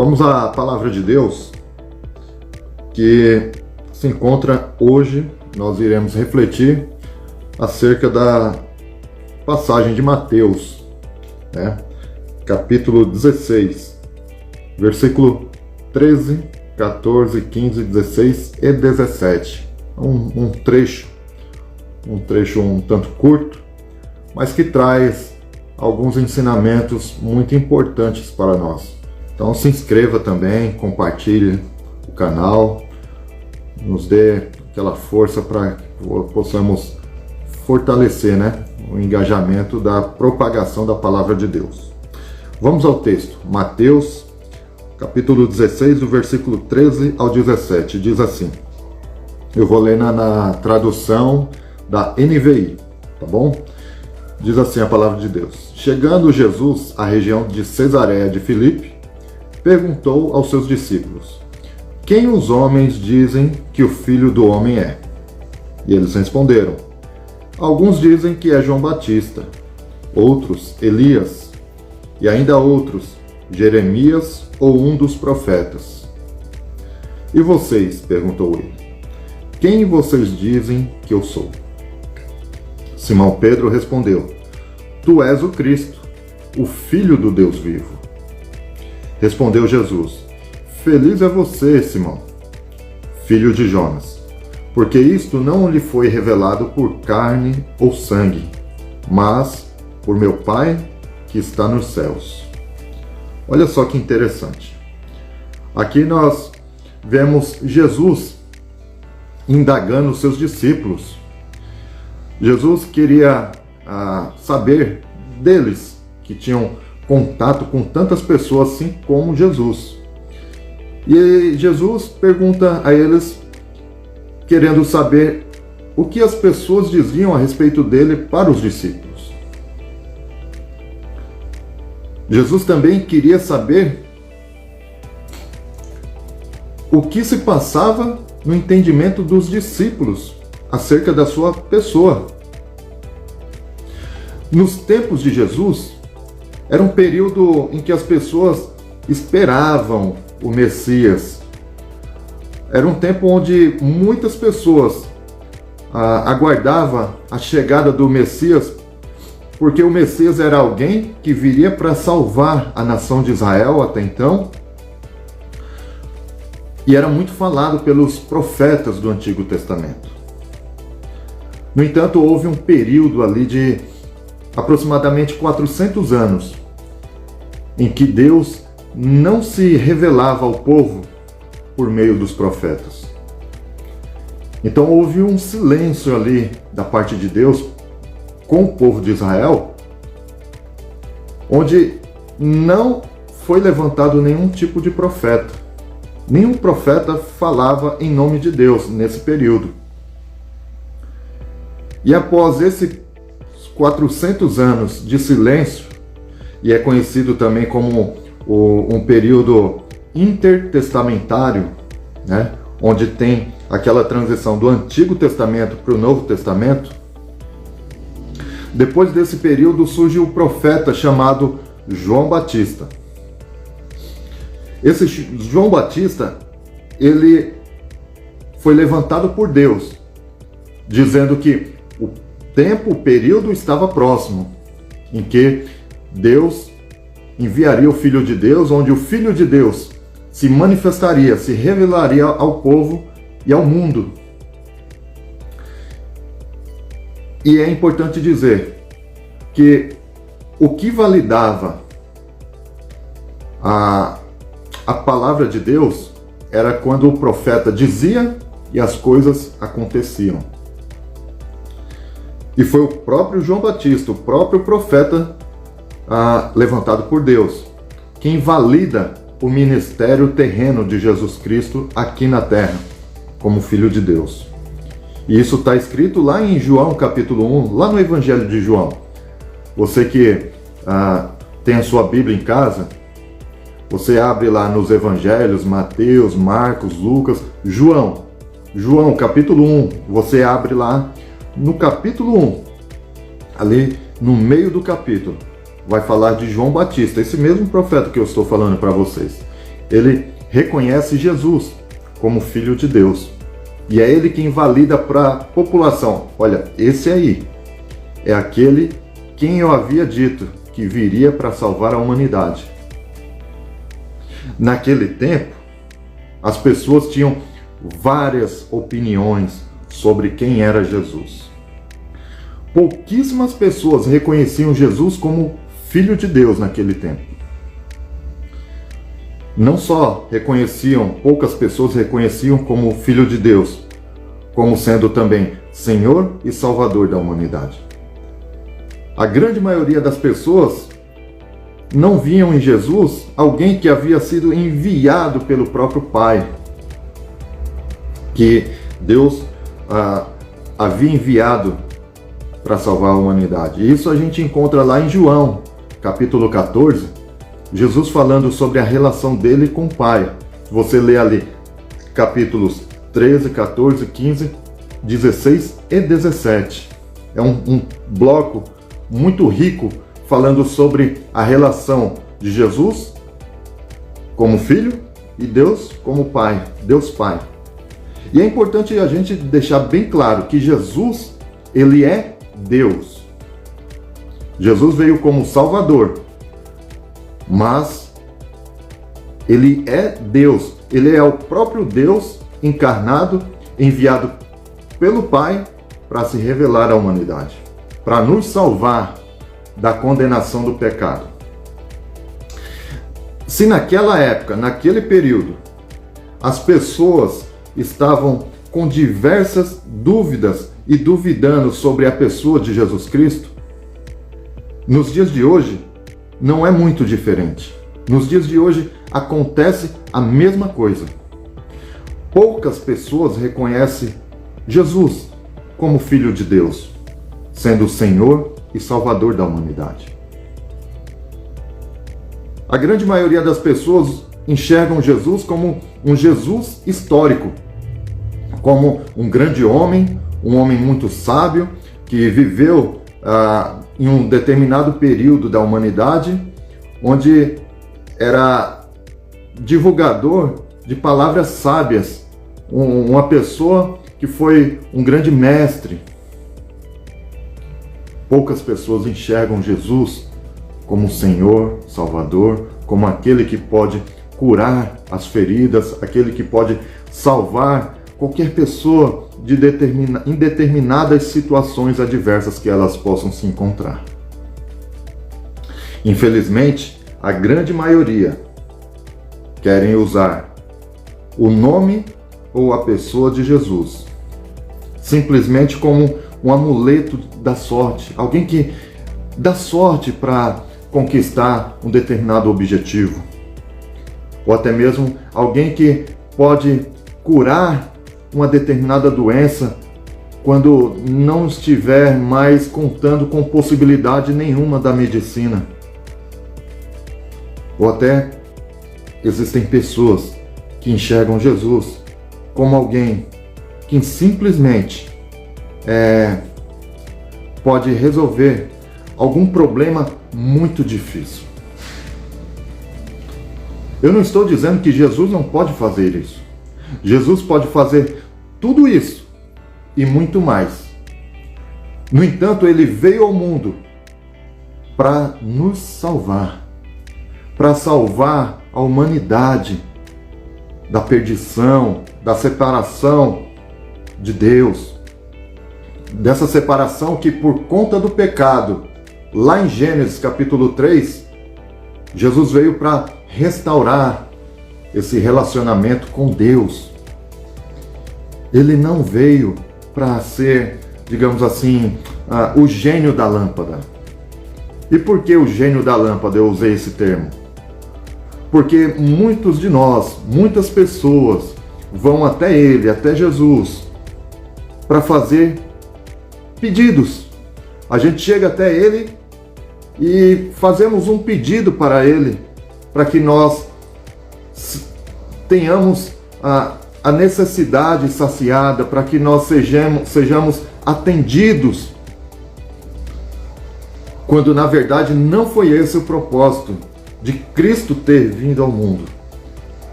Vamos à palavra de Deus que se encontra hoje. Nós iremos refletir acerca da passagem de Mateus, capítulo 16, versículo 13, 14, 15, 16 e 17. Um trecho um tanto curto, mas que traz alguns ensinamentos muito importantes para nós. Então se inscreva também, compartilhe o canal, nos dê aquela força para que possamos fortalecer, o engajamento da propagação da palavra de Deus. Vamos ao texto. Mateus, capítulo 16, do versículo 13 ao 17, diz assim. Eu vou ler na tradução da NVI, tá bom? Diz assim a palavra de Deus. Chegando Jesus à região de Cesareia de Filipe, perguntou aos seus discípulos: quem os homens dizem que o Filho do Homem é? E eles responderam: alguns dizem que é João Batista, outros Elias, e ainda outros Jeremias ou um dos profetas. E vocês? Perguntou ele. Quem vocês dizem que eu sou? Simão Pedro respondeu: tu és o Cristo, o Filho do Deus vivo. Respondeu Jesus: feliz é você, Simão, filho de Jonas, porque isto não lhe foi revelado por carne ou sangue, mas por meu Pai que está nos céus. Olha só que interessante. Aqui nós vemos Jesus indagando os seus discípulos. Jesus queria saber deles, que tinham contato com tantas pessoas assim como Jesus. E Jesus pergunta a eles, querendo saber o que as pessoas diziam a respeito dele para os discípulos. Jesus também queria saber o que se passava no entendimento dos discípulos acerca da sua pessoa. Nos tempos de Jesus, era um período em que as pessoas esperavam o Messias. Era um tempo onde muitas pessoas aguardavam a chegada do Messias, porque o Messias era alguém que viria para salvar a nação de Israel até então. E era muito falado pelos profetas do Antigo Testamento. No entanto, houve um período ali de aproximadamente 400 anos em que Deus não se revelava ao povo por meio dos profetas. Então houve um silêncio ali da parte de Deus com o povo de Israel, onde não foi levantado nenhum tipo de profeta. Nenhum profeta falava em nome de Deus nesse período. E após esses 400 anos de silêncio, e é conhecido também como um período intertestamentário, onde tem aquela transição do Antigo Testamento para o Novo Testamento, depois desse período surge o profeta chamado João Batista. Esse João Batista, ele foi levantado por Deus, dizendo que o período estava próximo, em que Deus enviaria o Filho de Deus, onde o Filho de Deus se manifestaria, se revelaria ao povo e ao mundo. E é importante dizer que o que validava a palavra de Deus era quando o profeta dizia e as coisas aconteciam. E foi o próprio João Batista, o próprio profeta levantado por Deus, quem valida o ministério terreno de Jesus Cristo aqui na terra, como Filho de Deus. E isso está escrito lá em João capítulo 1, lá no Evangelho de João. Você que tem a sua Bíblia em casa, você abre lá nos Evangelhos, Mateus, Marcos, Lucas, João, capítulo 1, você abre lá no capítulo 1, ali no meio do capítulo, vai falar de João Batista, esse mesmo profeta que eu estou falando para vocês. ele reconhece Jesus como Filho de Deus. E é ele quem valida para a população: olha, esse aí é aquele quem eu havia dito que viria para salvar a humanidade. Naquele tempo, as pessoas tinham várias opiniões sobre quem era Jesus. Pouquíssimas pessoas reconheciam Jesus como Filho de Deus naquele tempo. Não só reconheciam, poucas pessoas reconheciam como Filho de Deus, como sendo também Senhor e Salvador da humanidade. A grande maioria das pessoas não viam em Jesus alguém que havia sido enviado pelo próprio Pai, que Deus havia enviado para salvar a humanidade. E isso a gente encontra lá em João, capítulo 14, Jesus falando sobre a relação dele com o Pai. Você lê ali capítulos 13, 14, 15, 16 e 17. É um bloco muito rico falando sobre a relação de Jesus como Filho e Deus como Pai, Deus Pai. E é importante a gente deixar bem claro que Jesus, ele é Deus. Jesus veio como Salvador, mas ele é Deus. Ele é o próprio Deus encarnado, enviado pelo Pai para se revelar à humanidade, para nos salvar da condenação do pecado. Se naquela época, naquele período, as pessoas estavam com diversas dúvidas e duvidando sobre a pessoa de Jesus Cristo, nos dias de hoje não é muito diferente. Nos dias de hoje acontece a mesma coisa. Poucas pessoas reconhecem Jesus como Filho de Deus, sendo o Senhor e Salvador da humanidade. A grande maioria das pessoas enxergam Jesus como um Jesus histórico, como um grande homem, um homem muito sábio, que viveu em um determinado período da humanidade, onde era divulgador de palavras sábias, uma pessoa que foi um grande mestre. Poucas pessoas enxergam Jesus como Senhor, Salvador, como aquele que pode curar as feridas, aquele que pode salvar qualquer pessoa em determinadas situações adversas que elas possam se encontrar. Infelizmente, a grande maioria querem usar o nome ou a pessoa de Jesus simplesmente como um amuleto da sorte, alguém que dá sorte para conquistar um determinado objetivo, ou até mesmo alguém que pode curar uma determinada doença quando não estiver mais contando com possibilidade nenhuma da medicina. Ou até existem pessoas que enxergam Jesus como alguém que simplesmente pode resolver algum problema muito difícil. Eu não estou dizendo que Jesus não pode fazer isso. Jesus pode fazer tudo isso e muito mais. No entanto, ele veio ao mundo para nos salvar, para salvar a humanidade da perdição, da separação de Deus, dessa separação que por conta do pecado, lá em Gênesis capítulo 3, Jesus veio para restaurar esse relacionamento com Deus. Ele não veio para ser, digamos assim, o gênio da lâmpada. E por que o gênio da lâmpada eu usei esse termo? Porque muitos de nós, muitas pessoas vão até ele, até Jesus, para fazer pedidos. A gente chega até ele e fazemos um pedido para ele, para que nós tenhamos a necessidade saciada, para que nós sejamos atendidos, quando na verdade não foi esse o propósito de Cristo ter vindo ao mundo.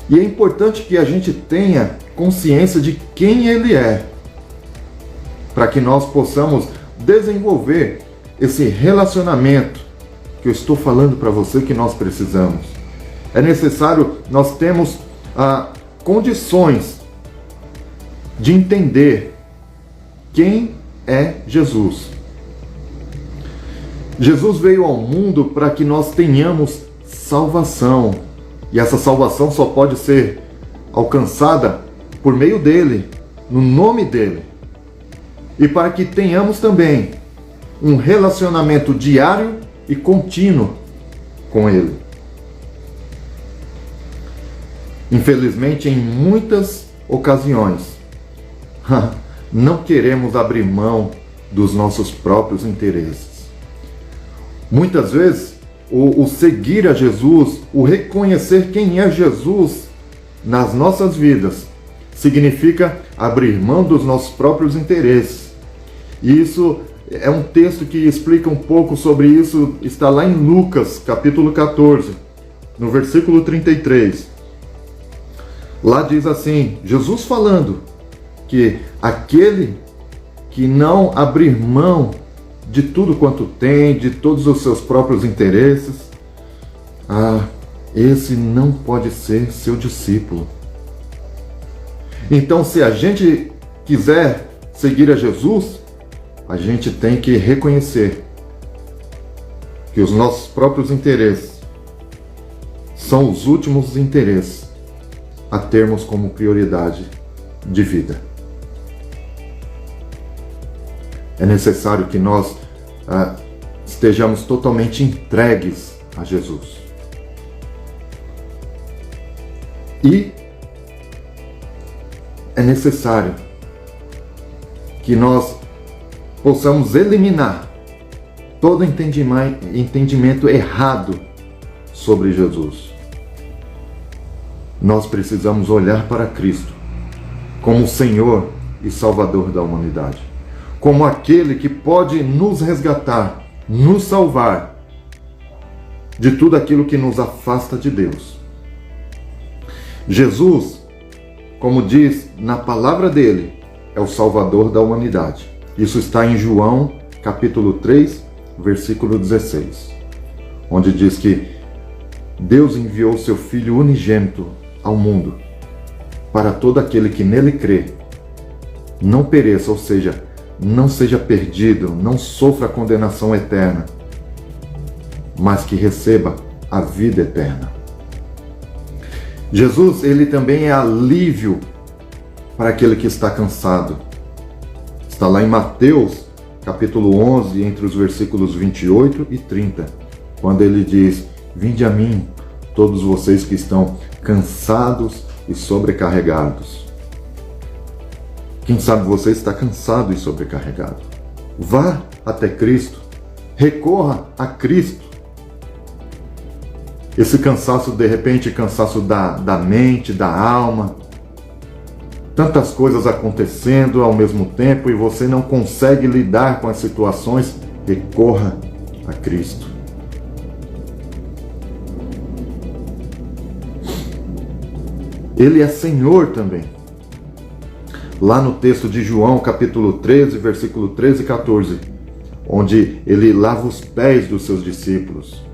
E é importante que a gente tenha consciência de quem Ele é, para que nós possamos desenvolver esse relacionamento que eu estou falando para você que nós precisamos. É necessário nós termos condições de entender quem é Jesus. Jesus veio ao mundo para que nós tenhamos salvação. E essa salvação só pode ser alcançada por meio dele, no nome dele. E para que tenhamos também um relacionamento diário e contínuo com ele. Infelizmente, em muitas ocasiões, não queremos abrir mão dos nossos próprios interesses. Muitas vezes, o seguir a Jesus, o reconhecer quem é Jesus nas nossas vidas, significa abrir mão dos nossos próprios interesses. E isso é um texto que explica um pouco sobre isso, está lá em Lucas, capítulo 14, no versículo 33. Lá diz assim, Jesus falando que aquele que não abrir mão de tudo quanto tem, de todos os seus próprios interesses, esse não pode ser seu discípulo. Então, se a gente quiser seguir a Jesus, a gente tem que reconhecer que os nossos próprios interesses são os últimos interesses a termos como prioridade de vida. É necessário que nós estejamos totalmente entregues a Jesus. E é necessário que nós possamos eliminar todo entendimento errado sobre Jesus. Nós precisamos olhar para Cristo como o Senhor e Salvador da humanidade, como aquele que pode nos resgatar, nos salvar de tudo aquilo que nos afasta de Deus. Jesus, como diz na palavra dele, é o Salvador da humanidade. Isso está em João, capítulo 3, versículo 16, onde diz que Deus enviou o seu Filho unigênito ao mundo para todo aquele que nele crê não pereça, ou seja, não seja perdido, não sofra condenação eterna, mas que receba a vida eterna. Jesus, ele também é alívio para aquele que está cansado. Está lá em Mateus, capítulo 11, entre os versículos 28 e 30, quando ele diz: vinde a mim, todos vocês que estão cansados e sobrecarregados. Quem sabe você está cansado e sobrecarregado. Vá até Cristo, recorra a Cristo. Esse cansaço, de repente, cansaço da mente, da alma, tantas coisas acontecendo ao mesmo tempo e você não consegue lidar com as situações, recorra a Cristo. Ele é Senhor também. Lá no texto de João, capítulo 13, versículo 13 e 14, onde ele lava os pés dos seus discípulos.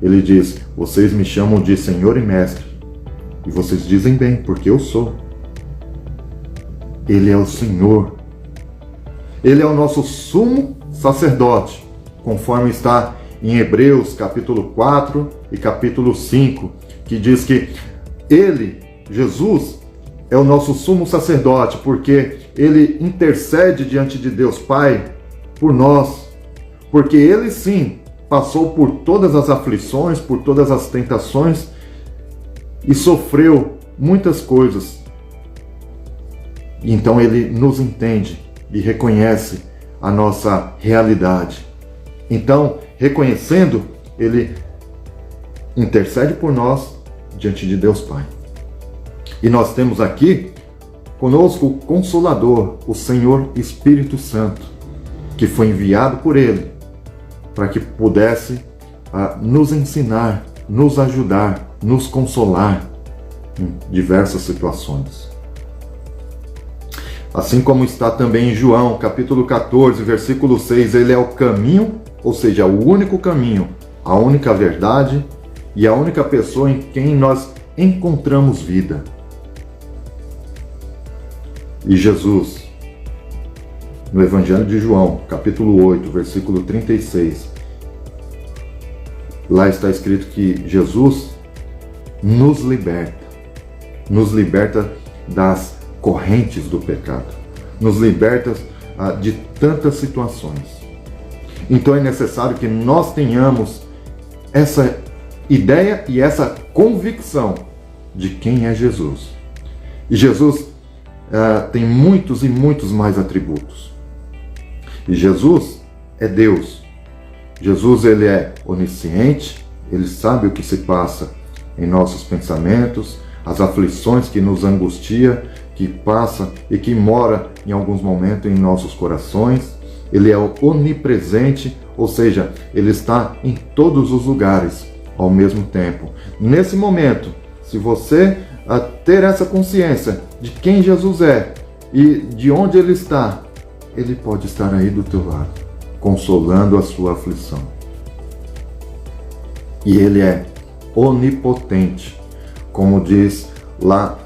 Ele diz: vocês me chamam de Senhor e Mestre, e vocês dizem bem, porque eu sou. Ele é o Senhor. Ele é o nosso sumo sacerdote, conforme está em Hebreus, capítulo 4 e capítulo 5, que diz que ele, Jesus, é o nosso sumo sacerdote, porque ele intercede diante de Deus Pai por nós, porque ele sim passou por todas as aflições, por todas as tentações e sofreu muitas coisas. Então ele nos entende e reconhece a nossa realidade. Então, reconhecendo, ele intercede por nós diante de Deus Pai. E nós temos aqui conosco o Consolador, o Senhor Espírito Santo, que foi enviado por ele para que pudesse nos ensinar, nos ajudar, nos consolar em diversas situações. Assim como está também em João, capítulo 14, versículo 6, ele é o caminho, ou seja, o único caminho, a única verdade e a única pessoa em quem nós encontramos vida. E Jesus, no Evangelho de João, capítulo 8, versículo 36, lá está escrito que Jesus nos liberta das correntes do pecado, nos liberta de tantas situações. Então é necessário que nós tenhamos essa ideia e essa convicção de quem é Jesus. E Jesus tem muitos e muitos mais atributos. E Jesus é Deus. Jesus, ele é onisciente, ele sabe o que se passa em nossos pensamentos, as aflições que nos angustia, que passa e que mora em alguns momentos em nossos corações. Ele é onipresente, ou seja, ele está em todos os lugares ao mesmo tempo. Nesse momento, se você ter essa consciência de quem Jesus é e de onde ele está, ele pode estar aí do teu lado, consolando a sua aflição. E ele é onipotente, como diz lá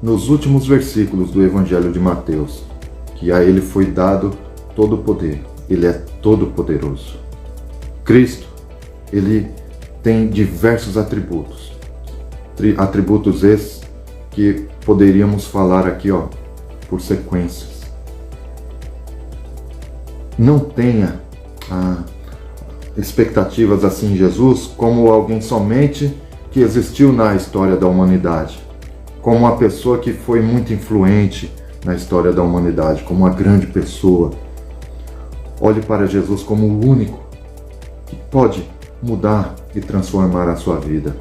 nos últimos versículos do Evangelho de Mateus, que a ele foi dado todo o poder. Ele é todo poderoso. Cristo, ele tem diversos atributos. Atributos esses que poderíamos falar aqui, por sequências. Não tenha expectativas assim em Jesus como alguém somente que existiu na história da humanidade, como uma pessoa que foi muito influente na história da humanidade, como uma grande pessoa. Olhe para Jesus como o único que pode mudar e transformar a sua vida.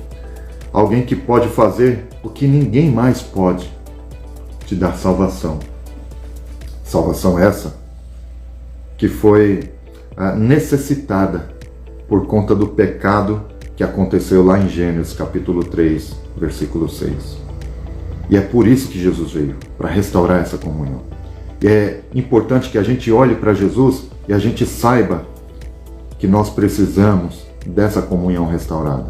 Alguém que pode fazer o que ninguém mais pode, te dar salvação. Salvação essa que foi necessitada por conta do pecado que aconteceu lá em Gênesis capítulo 3, versículo 6. E é por isso que Jesus veio, para restaurar essa comunhão. E é importante que a gente olhe para Jesus e a gente saiba que nós precisamos dessa comunhão restaurada,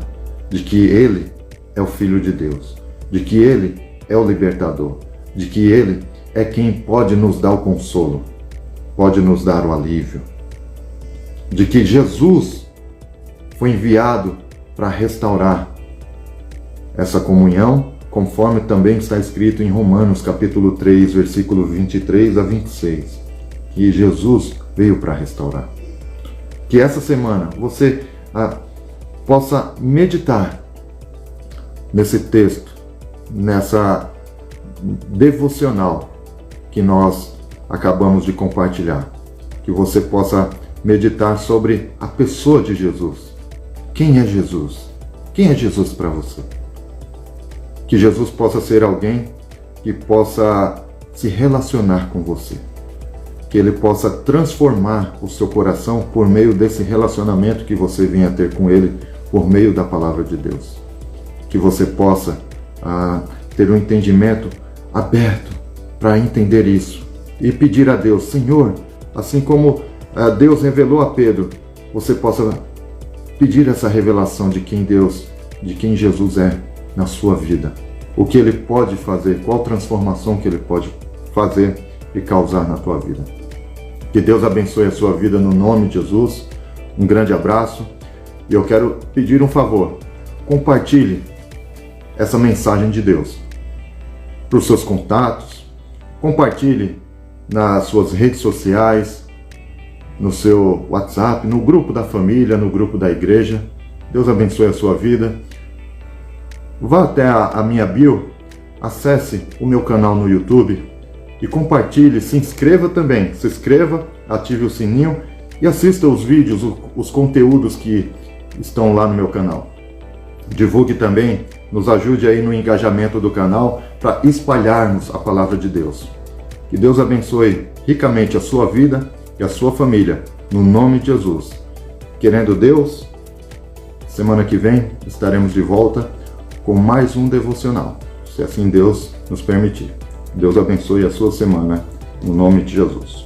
de que Ele é o Filho de Deus, de que Ele é o libertador, de que Ele é quem pode nos dar o consolo, pode nos dar o alívio, de que Jesus foi enviado para restaurar essa comunhão, conforme também está escrito em Romanos capítulo 3, versículo 23 a 26, que Jesus veio para restaurar. Que essa semana você possa meditar nesse texto, nessa devocional que nós acabamos de compartilhar. Que você possa meditar sobre a pessoa de Jesus. Quem é Jesus? Quem é Jesus para você? Que Jesus possa ser alguém que possa se relacionar com você. Que Ele possa transformar o seu coração por meio desse relacionamento que você venha ter com Ele, por meio da palavra de Deus. Que você possa ter um entendimento aberto para entender isso e pedir a Deus, Senhor, assim como Deus revelou a Pedro, você possa pedir essa revelação de quem Deus, de quem Jesus é na sua vida. O que Ele pode fazer, qual transformação que Ele pode fazer e causar na tua vida. Que Deus abençoe a sua vida no nome de Jesus. Um grande abraço. E eu quero pedir um favor. Compartilhe essa mensagem de Deus para os seus contatos. Compartilhe nas suas redes sociais, no seu WhatsApp, no grupo da família, no grupo da igreja. Deus abençoe a sua vida. Vá até a minha bio, acesse o meu canal no YouTube e compartilhe, se inscreva também. Se inscreva, ative o sininho e assista os vídeos, os conteúdos que estão lá no meu canal. Divulgue também, nos ajude aí no engajamento do canal para espalharmos a palavra de Deus. Que Deus abençoe ricamente a sua vida e a sua família, no nome de Jesus. Querendo Deus, semana que vem estaremos de volta com mais um devocional. se assim Deus nos permitir. Deus abençoe a sua semana, no nome de Jesus.